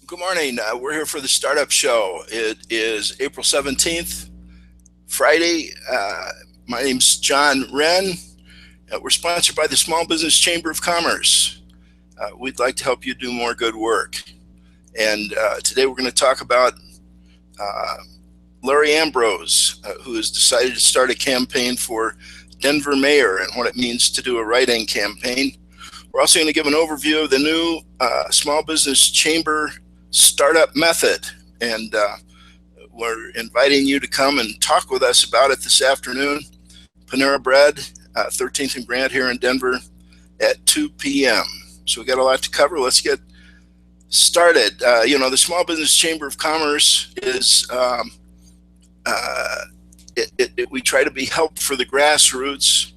Good morning. We're here for the Startup Show. It is April 17th, Friday. My name's John Wren. We're sponsored by the Small Business Chamber of Commerce. We'd like to help you do more good work. And today we're going to talk about uh, Larry Ambrose, who has decided to start a campaign for Denver mayor and what it means to do a write-in campaign. We're also going to give an overview of the new Small Business Chamber startup method, and we're inviting you to come and talk with us about it this afternoon. Panera Bread, 13th and Grant here in Denver at 2 p.m. So we got a lot to cover. Let's get started. The Small Business Chamber of Commerce is we try to be help for the grassroots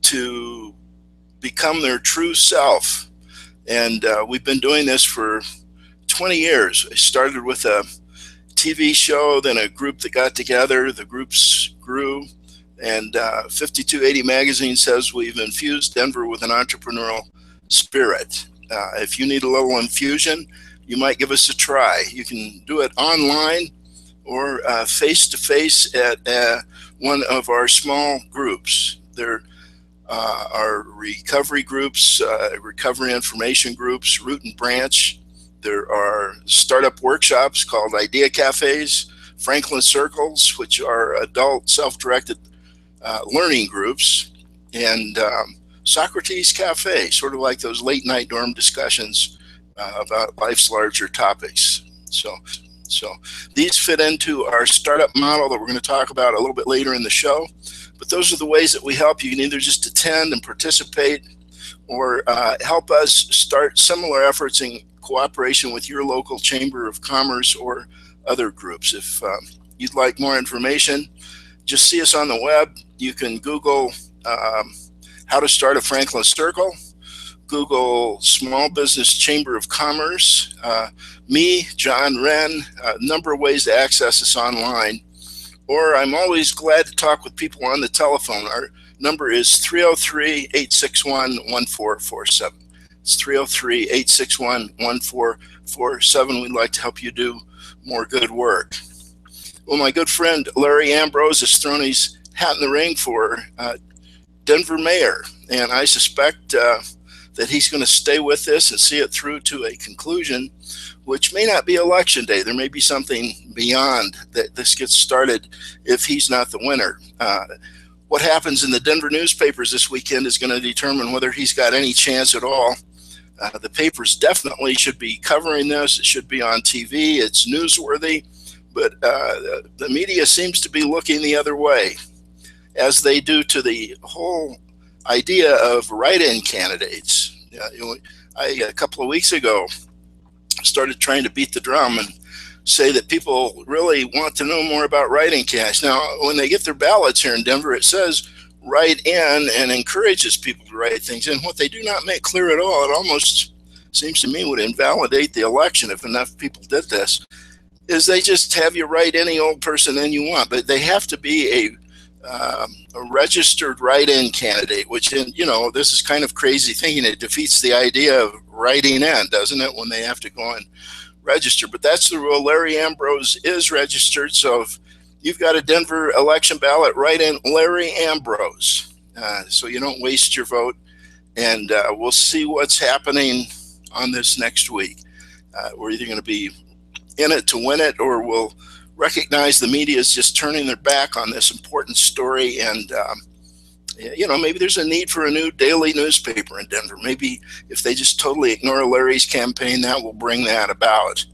to become their true self, and we've been doing this for 20 years. I started with a TV show, then a group that got together. The groups grew, and 5280 magazine says we've infused Denver with an entrepreneurial spirit. If you need a little infusion, you might give us a try. You can do it online or face-to-face at one of our small groups. There are recovery groups, recovery information groups, Root and Branch. There are startup workshops called Idea Cafes, Franklin Circles, which are adult self-directed learning groups, and Socrates Cafe, sort of like those late night dorm discussions about life's larger topics. So these fit into our startup model that we're going to talk about a little bit later in the show. But those are the ways that we help. You can either just attend and participate, or help us start similar efforts in cooperation with your local Chamber of Commerce or other groups. If you'd like more information, just see us on the web. You can Google how to start a Franklin Circle, Google Small Business Chamber of Commerce, me, John Wren, a number of ways to access us online. Or I'm always glad to talk with people on the telephone. Our number is 303-861-1447. It's 303-861-1447. We'd like to help you do more good work. Well, my good friend Larry Ambrose has thrown his hat in the ring for Denver mayor, and I suspect that he's going to stay with this and see it through to a conclusion, which may not be election day. There may be something beyond that this gets started if he's not the winner. What happens in the Denver newspapers this weekend is going to determine whether he's got any chance at all. The papers definitely should be covering this. It should be on TV. It's newsworthy, but the media seems to be looking the other way, as they do to the whole idea of write-in candidates. A couple of weeks ago started trying to beat the drum and say that people really want to know more about write-in candidates. Now, when they get their ballots here in Denver, it says write in and encourages people to write things in. What they do not make clear at all, it almost seems to me would invalidate the election if enough people did this, is they just have you write any old person in you want, but they have to be a registered write-in candidate, which, this is kind of crazy thinking. It defeats the idea of writing in, doesn't it, when they have to go and register? But that's the rule. Larry Ambrose is registered, so if you've got a Denver election ballot, write in Larry Ambrose, so you don't waste your vote, and we'll see what's happening on this next week. We're either going to be in it to win it, or we'll recognize the media is just turning their back on this important story, and maybe there's a need for a new daily newspaper in Denver. Maybe if they just totally ignore Larry's campaign, that will bring that about.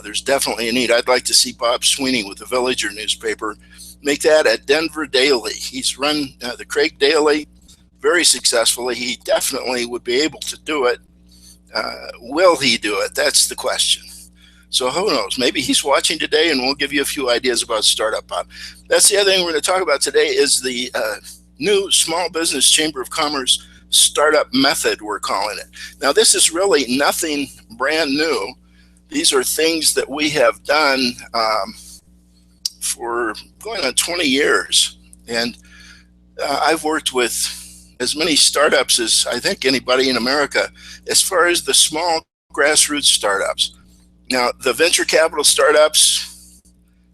There's definitely a need. I'd like to see Bob Sweeney with the Villager newspaper make that a Denver Daily. He's run the Craig Daily very successfully. He definitely would be able to do it. Will he do it? That's the question. So who knows? Maybe he's watching today, and we'll give you a few ideas about startup. That's the other thing we're going to talk about today is the new Small Business Chamber of Commerce startup method, we're calling it. Now, this is really nothing brand new. These are things that we have done for going on 20 years. And I've worked with as many startups as I think anybody in America, as far as the small grassroots startups. Now, the venture capital startups,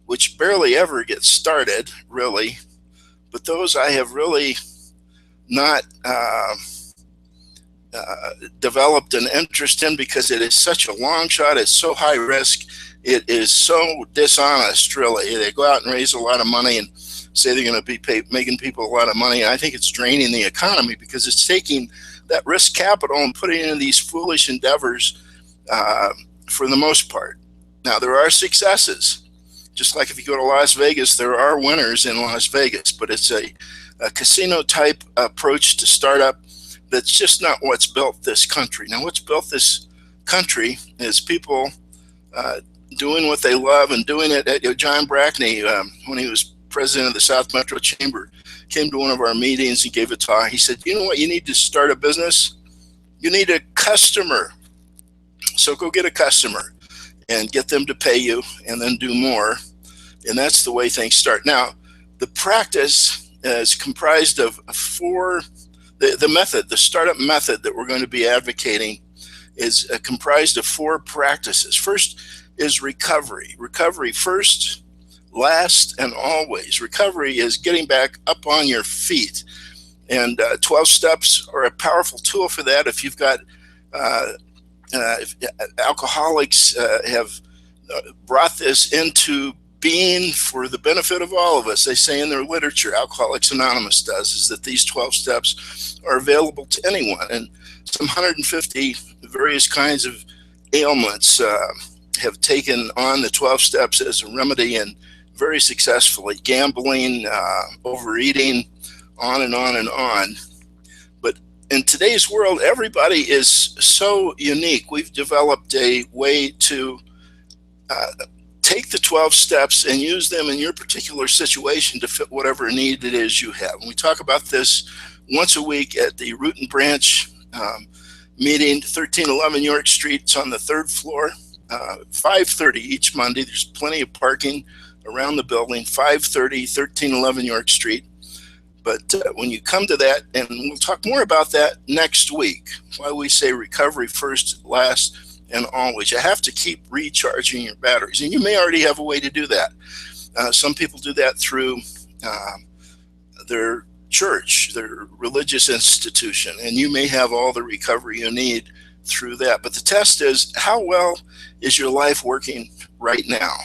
which barely ever get started, really, but those I have really not developed an interest in because it is such a long shot. It's so high risk. It is so dishonest, really. They go out and raise a lot of money and say they're going to be making people a lot of money. I think it's draining the economy because it's taking that risk capital and putting it in these foolish endeavors for the most part. Now, there are successes. Just like if you go to Las Vegas, there are winners in Las Vegas, but it's a casino type approach to startup that's just not what's built this country. Now, what's built this country is people doing what they love and doing it. John Brackney, when he was president of the South Metro Chamber, came to one of our meetings and gave a talk. He said, you know what, you need to start a business? You need a customer. So go get a customer and get them to pay you and then do more. And that's the way things start. Now, the practice is comprised of the method, the startup method that we're going to be advocating is comprised of 4 practices. First is recovery. Recovery first, last, and always. Recovery is getting back up on your feet. And 12 steps are a powerful tool for that. If you've got if alcoholics have brought this into being for the benefit of all of us. They say in their literature, Alcoholics Anonymous does, is that these 12 steps are available to anyone. And some 150 various kinds of ailments have taken on the 12 steps as a remedy and very successfully. Gambling, overeating, on and on and on. But in today's world, everybody is so unique. We've developed a way to take the 12 steps and use them in your particular situation to fit whatever need it is you have. And we talk about this once a week at the Root and Branch meeting, 1311 York Street. It's on the 3rd floor, 5:30 each Monday. There's plenty of parking around the building, 5:30, 1311 York Street. But when you come to that, and we'll talk more about that next week, why we say recovery first, last, and always. You have to keep recharging your batteries, and you may already have a way to do that. Some people do that through their church, their religious institution, and you may have all the recovery you need through that. But the test is, how well is your life working right now?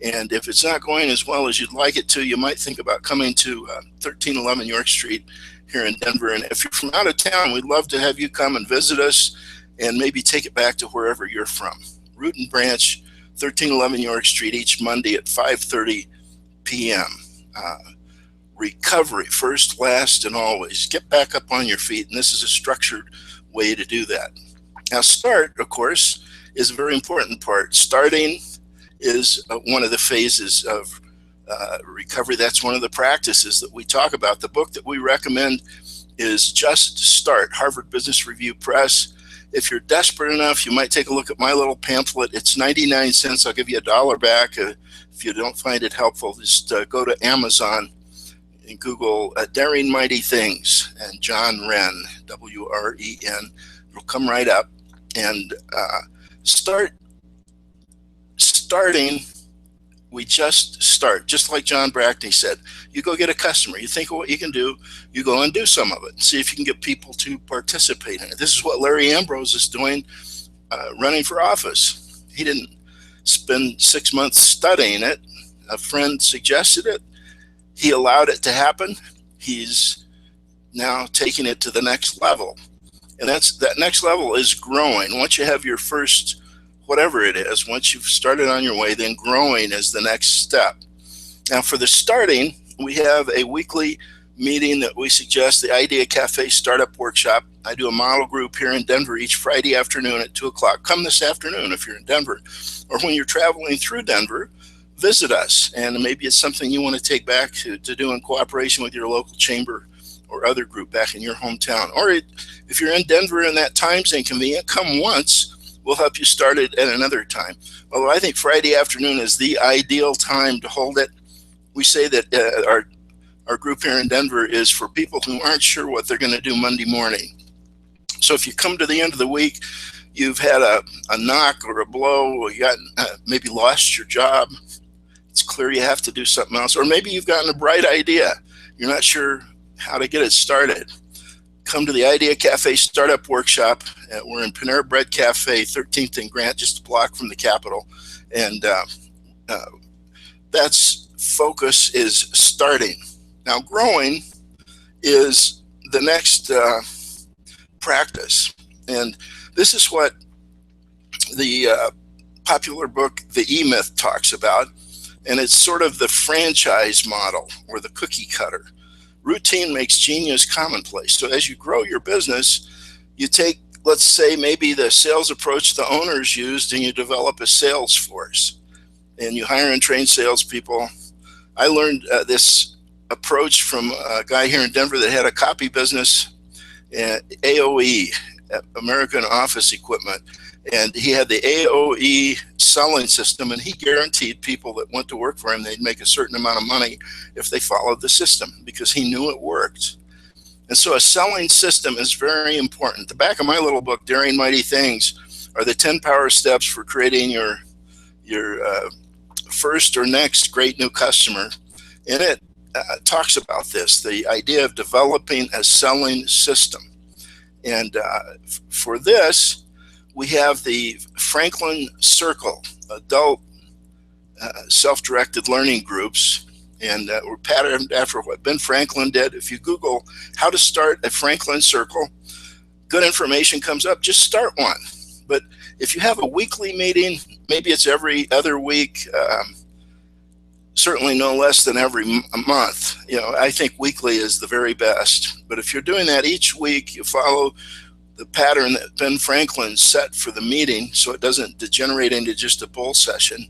And if it's not going as well as you'd like it to, you might think about coming to 1311 York Street here in Denver. And if you're from out of town, we'd love to have you come and visit us and maybe take it back to wherever you're from. Root and Branch, 1311 York Street, each Monday at 5:30 p.m. Recovery, first, last, and always. Get back up on your feet, and this is a structured way to do that. Now, start, of course, is a very important part. Starting is one of the phases of recovery. That's one of the practices that we talk about. The book that we recommend is Just Start, Harvard Business Review Press. If you're desperate enough, you might take a look at my little pamphlet. It's 99 cents. I'll give you $1 back. If you don't find it helpful, just go to Amazon and Google Daring Mighty Things and John Wren, W-R-E-N. It'll come right up. And starting, we just start. Just like John Brackney said, you go get a customer. You think of what you can do. You go and do some of it. See if you can get people to participate in it. This is what Larry Ambrose is doing, running for office. He didn't spend 6 months studying it. A friend suggested it. He allowed it to happen. He's now taking it to the next level. And that next level is growing. Once you have your first, whatever it is, once you've started on your way, then growing is the next step. Now for the starting, we have a weekly meeting that we suggest, the Idea Cafe Startup Workshop. I do a model group here in Denver each Friday afternoon at 2 o'clock. Come this afternoon if you're in Denver. Or when you're traveling through Denver, visit us. And maybe it's something you want to take back to do in cooperation with your local chamber or other group back in your hometown. Or if you're in Denver and that time's inconvenient, come once. We'll help you start it at another time. Although I think Friday afternoon is the ideal time to hold it. We say that our group here in Denver is for people who aren't sure what they're going to do Monday morning. So if you come to the end of the week, you've had a knock or a blow, or you got maybe lost your job. It's clear you have to do something else. Or maybe you've gotten a bright idea. You're not sure how to get it started. Come to the Idea Cafe Startup Workshop. We're in Panera Bread Cafe, 13th and Grant, just a block from the Capitol. And that's focus is starting. Now, growing is the next practice. And this is what the popular book, The E-Myth, talks about. And it's sort of the franchise model or the cookie cutter. Routine makes genius commonplace. So as you grow your business, you take, let's say, maybe the sales approach the owners used, and you develop a sales force. And you hire and train salespeople. I learned this approach from a guy here in Denver that had a copy business, AOE, American Office Equipment. And he had the AOE selling system, and he guaranteed people that went to work for him they'd make a certain amount of money if they followed the system, because he knew it worked. And so a selling system is very important. The back of my little book, Daring Mighty Things, are the 10 power steps for creating your first or next great new customer. And it talks about this, the idea of developing a selling system. And for this, we have the Franklin Circle, adult self-directed learning groups, and we're patterned after what Ben Franklin did. If you Google how to start a Franklin Circle, good information comes up. Just start one. But if you have a weekly meeting, maybe it's every other week, certainly no less than every month. You know, I think weekly is the very best. But if you're doing that each week, you follow the pattern that Ben Franklin set for the meeting, so it doesn't degenerate into just a bull session.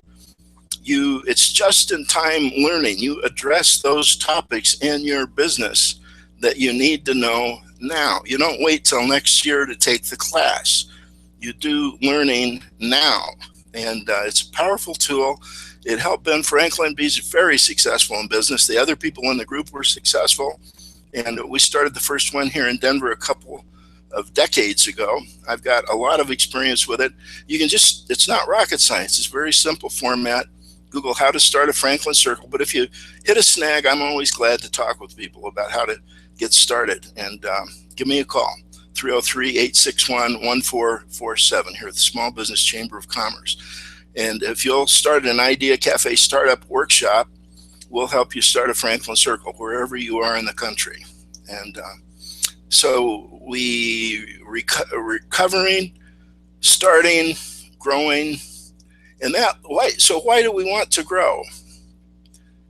It's just in time learning. You address those topics in your business that you need to know now. You don't wait till next year to take the class. You do learning now, and it's a powerful tool. It helped Ben Franklin be very successful in business. The other people in the group were successful, and we started the first one here in Denver a couple of decades ago. I've got a lot of experience with it. You can just, it's not rocket science. It's a very simple format. Google how to start a Franklin Circle. But if you hit a snag, I'm always glad to talk with people about how to get started. And give me a call, 303-861-1447 here at the Small Business Chamber of Commerce. And if you'll start an Idea Cafe Startup Workshop, we'll help you start a Franklin Circle wherever you are in the country. And so we recovering, starting, growing, and that why. So why do we want to grow?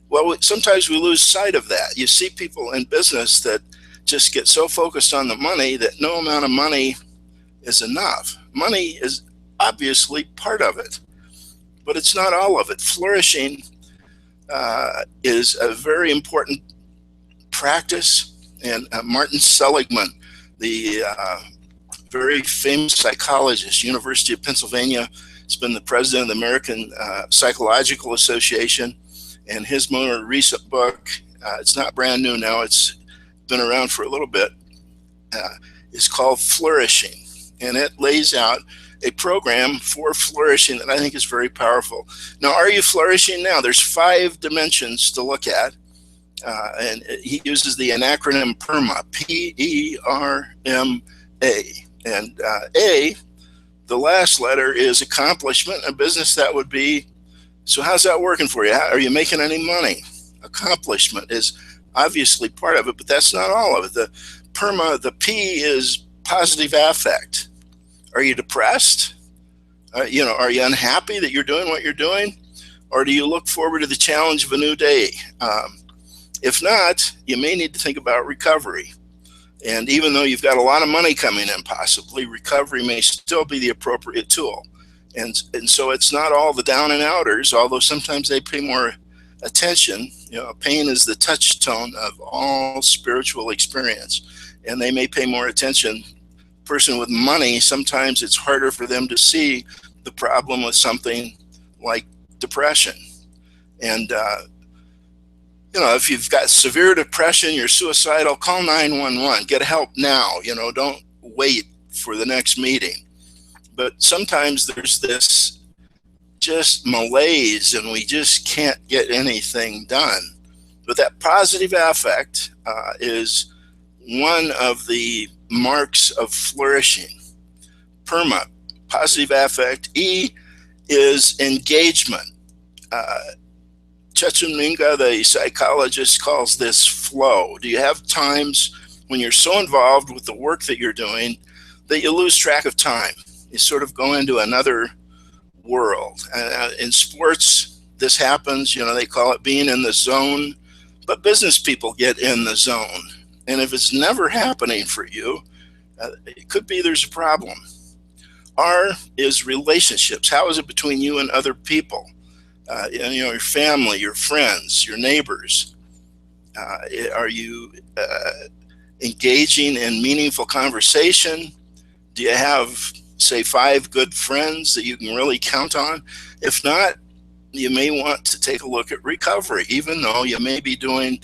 Well, sometimes we lose sight of that. You see people in business that just get so focused on the money that no amount of money is enough. Money is obviously part of it, but it's not all of it. Flourishing is a very important practice. And Martin Seligman, the very famous psychologist, University of Pennsylvania, has been the president of the American Psychological Association. And his more recent book, it's not brand new now, it's been around for a little bit, is called Flourishing. And it lays out a program for flourishing that I think is very powerful. Now, are you flourishing now? There's 5 dimensions to look at. And he uses the acronym PERMA, P-E-R-M-A. And A, the last letter, is accomplishment. A business, that would be, so how's that working for you? Are you making any money? Accomplishment is obviously part of it, but that's not all of it. The PERMA, the P, is positive affect. Are you depressed? Are you unhappy that you're doing what you're doing? Or do you look forward to the challenge of a new day? If not, you may need to think about recovery. And even though you've got a lot of money coming in, possibly, recovery may still be the appropriate tool. And so it's not all the down and outers, although sometimes they pay more attention. Pain is the touchstone of all spiritual experience, and they may pay more attention. Person with money, sometimes it's harder for them to see the problem with something like depression. And if you've got severe depression, you're suicidal, call 911. Get help now. Don't wait for the next meeting. but sometimes there's this just malaise and we just can't get anything done. But that positive affect is one of the marks of flourishing. PERMA, positive affect. E is engagement. Chetchaminga, the psychologist, calls this flow. Do you have times when you're so involved with the work that you're doing that you lose track of time? You sort of go into another world. In sports, this happens. They call it being in the zone, but business people get in the zone. And if it's never happening for you, it could be there's a problem. R is relationships. How is it between you and other people? Your family, your friends, your neighbors. Are you engaging in meaningful conversation? Do you have, say, 5 good friends that you can really count on? If not, you may want to take a look at recovery. Even though you may be doing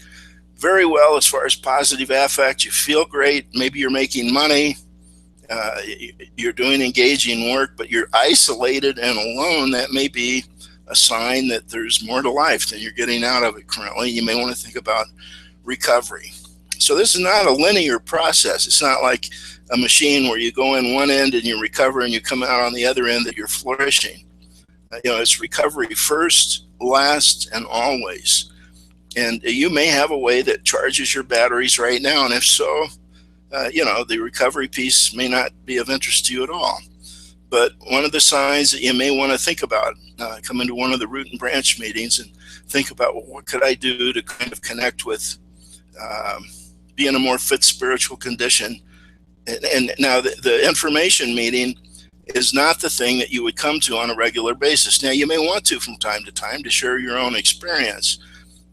very well as far as positive affect, you feel great, maybe you're making money, you're doing engaging work, but you're isolated and alone, that may be a sign that there's more to life than you're getting out of it currently. You may want to think about recovery. So this is not a linear process. It's not like a machine where you go in one end and you recover and you come out on the other end that you're flourishing. It's recovery first, last, and always. And you may have a way that charges your batteries right now. And if so, the recovery piece may not be of interest to you at all. But one of the signs that you may want to think about, come into one of the root and branch meetings and think about, well, what could I do to kind of connect with, be in a more fit spiritual condition. And now the information meeting is not the thing that you would come to on a regular basis. Now, you may want to from time to time to share your own experience,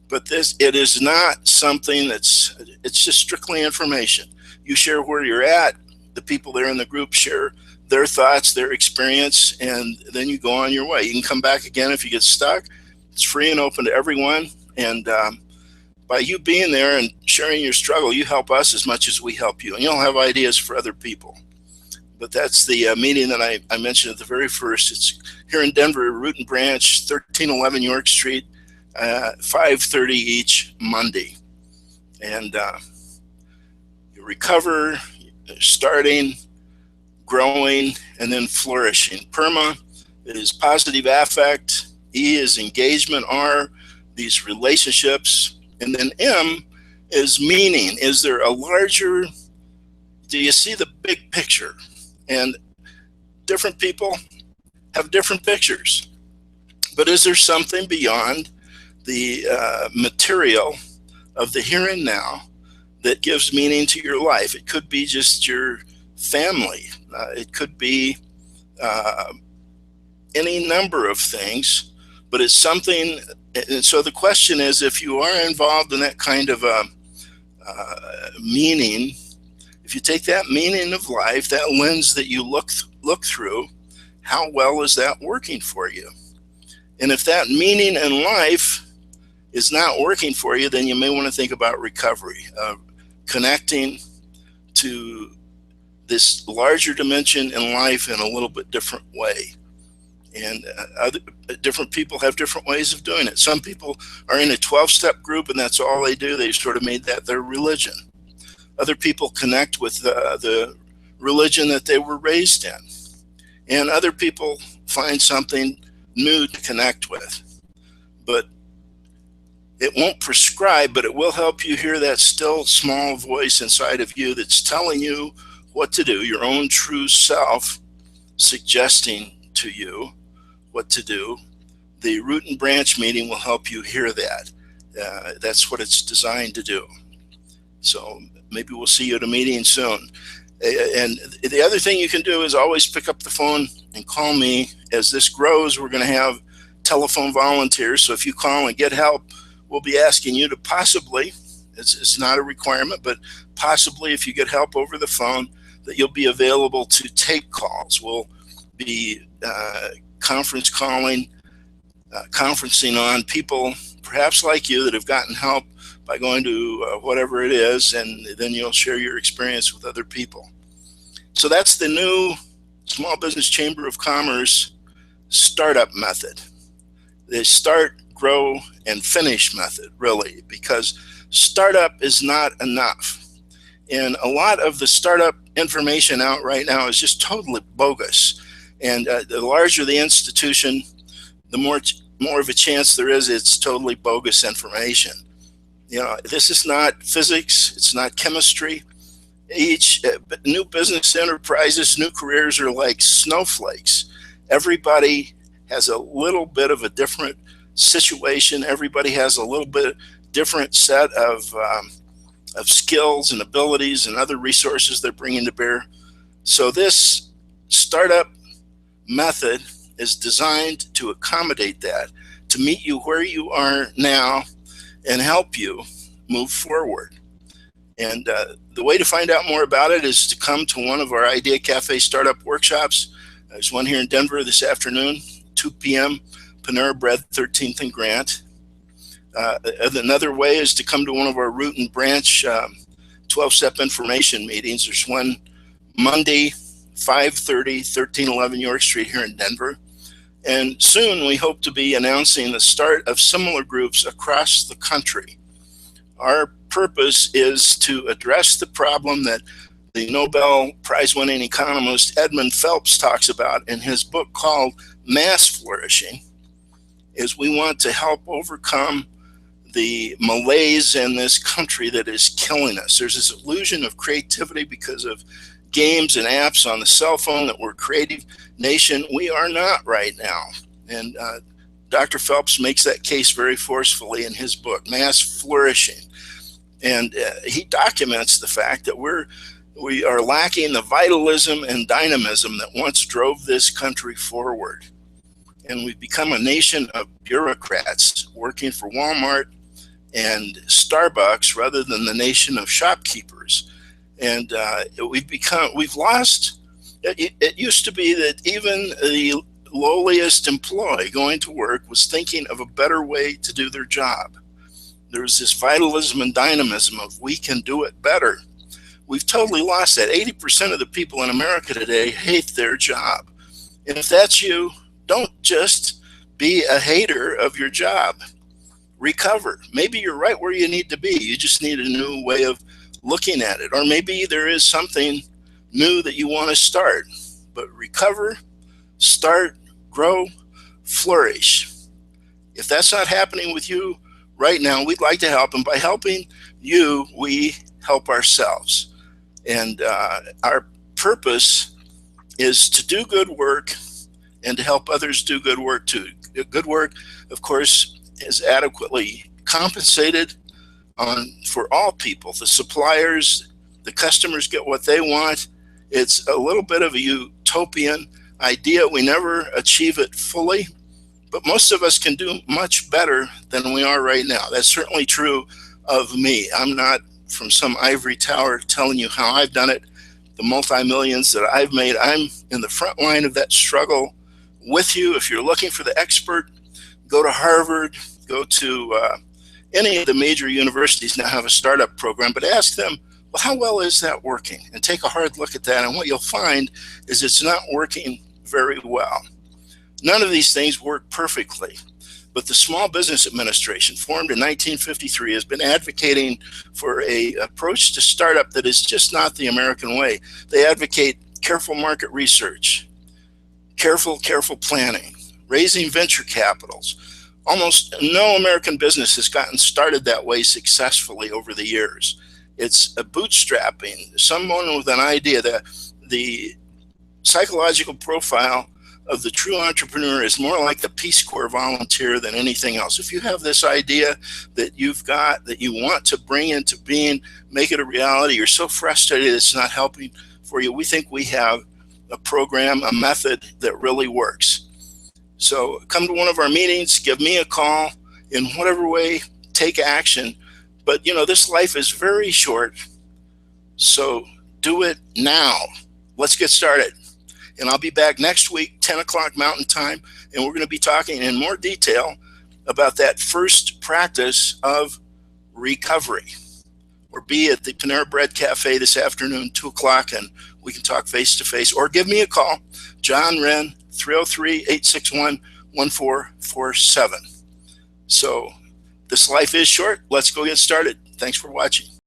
but it is not something it's just strictly information. You share where you're at, the people there in the group share their thoughts, their experience, and then you go on your way. You can come back again if you get stuck. It's free and open to everyone. And by you being there and sharing your struggle, you help us as much as we help you. And you'll have ideas for other people. But that's the meeting that I mentioned at the very first. It's here in Denver, Root and Branch, 1311 York Street, 5:30 each Monday. And you recover, starting, growing, and then flourishing. PERMA is positive affect. E is engagement. R, these relationships. And then M is meaning. Is there a larger, do you see the big picture? And different people have different pictures. But is there something beyond the material of the here and now that gives meaning to your life? It could be just your family. It could be any number of things, but it's something. And so the question is, if you are involved in that kind of meaning, if you take that meaning of life, that lens that you look through, how well is that working for you? And if that meaning in life is not working for you, then you may want to think about recovery, connecting to this larger dimension in life in a little bit different way. And different people have different ways of doing it. Some people are in a 12-step group and that's all they do. They've sort of made that their religion. Other people connect with the religion that they were raised in. And other people find something new to connect with. But it won't prescribe, but it will help you hear that still small voice inside of you that's telling you what to do, your own true self suggesting to you what to do. The root and branch meeting will help you hear that. That's what it's designed to do. So maybe we'll see you at a meeting soon. And the other thing you can do is always pick up the phone and call me. As this grows, we're going to have telephone volunteers. So if you call and get help, we'll be asking you to possibly, it's not a requirement, but possibly if you get help over the phone, that you'll be available to take calls. We'll be conference calling, conferencing on people perhaps like you that have gotten help by going to whatever it is, and then you'll share your experience with other people. So that's the new Small Business Chamber of Commerce startup method. The start, grow, and finish method, really, because startup is not enough. And a lot of the startup information out right now is just totally bogus. And the larger the institution, the more of a chance there is it's totally bogus information. You know, this is not physics, it's not chemistry. Each new business enterprises, new careers are like snowflakes. Everybody has a little bit of a different situation. Everybody has a little bit different set of skills and abilities and other resources they're bringing to bear. So this startup method is designed to accommodate that, to meet you where you are now and help you move forward. And the way to find out more about it is to come to one of our Idea Cafe startup workshops. There's one here in Denver this afternoon, 2 p.m., Panera Bread, 13th and Grant. Another way is to come to one of our root and branch 12-step information meetings. There's one Monday, 5:30, 1311 York Street here in Denver. And soon we hope to be announcing the start of similar groups across the country. Our purpose is to address the problem that the Nobel Prize-winning economist Edmund Phelps talks about in his book called Mass Flourishing. Is we want to help overcome the malaise in this country that is killing us. There's this illusion of creativity because of games and apps on the cell phone that we're a creative nation. We are not right now. And Dr. Phelps makes that case very forcefully in his book, Mass Flourishing. And he documents the fact that we are lacking the vitalism and dynamism that once drove this country forward. And we've become a nation of bureaucrats working for Walmart and Starbucks rather than the nation of shopkeepers. And we've lost, it used to be that even the lowliest employee going to work was thinking of a better way to do their job. There was this vitalism and dynamism of we can do it better. We've totally lost that. 80% of the people in America today hate their job. And if that's you, don't just be a hater of your job. Recover. Maybe you're right where you need to be. You just need a new way of looking at it. Or maybe there is something new that you want to start. But recover, start, grow, flourish. If that's not happening with you right now, we'd like to help. And by helping you, we help ourselves. And our purpose is to do good work and to help others do good work too. Good work, of course, is adequately compensated for all people. The suppliers, the customers get what they want. It's a little bit of a utopian idea. We never achieve it fully, but most of us can do much better than we are right now. That's certainly true of me. I'm not from some ivory tower telling you how I've done it, the multi-millions that I've made. I'm in the front line of that struggle with you. If you're looking for the expert, go to Harvard, go to any of the major universities now have a startup program, but ask them, well, how well is that working? And take a hard look at that. And what you'll find is it's not working very well. None of these things work perfectly, but the Small Business Administration, formed in 1953, has been advocating for an approach to startup that is just not the American way. They advocate careful market research, careful planning, raising venture capitals. Almost no American business has gotten started that way successfully over the years. It's a bootstrapping, someone with an idea. That the psychological profile of the true entrepreneur is more like the Peace Corps volunteer than anything else. If you have this idea that you've got, that you want to bring into being, make it a reality, you're so frustrated it's not helping for you, we think we have a program, a method that really works. So come to one of our meetings, give me a call, in whatever way, take action. But you know, this life is very short, so do it now. Let's get started. And I'll be back next week, 10 o'clock Mountain Time, and we're going to be talking in more detail about that first practice of recovery. Or be at the Panera Bread Cafe this afternoon, 2 o'clock, and we We can talk face to face, or give me a call, John Wren, 303-861-1447. So this life is short. Let's go get started. Thanks for watching.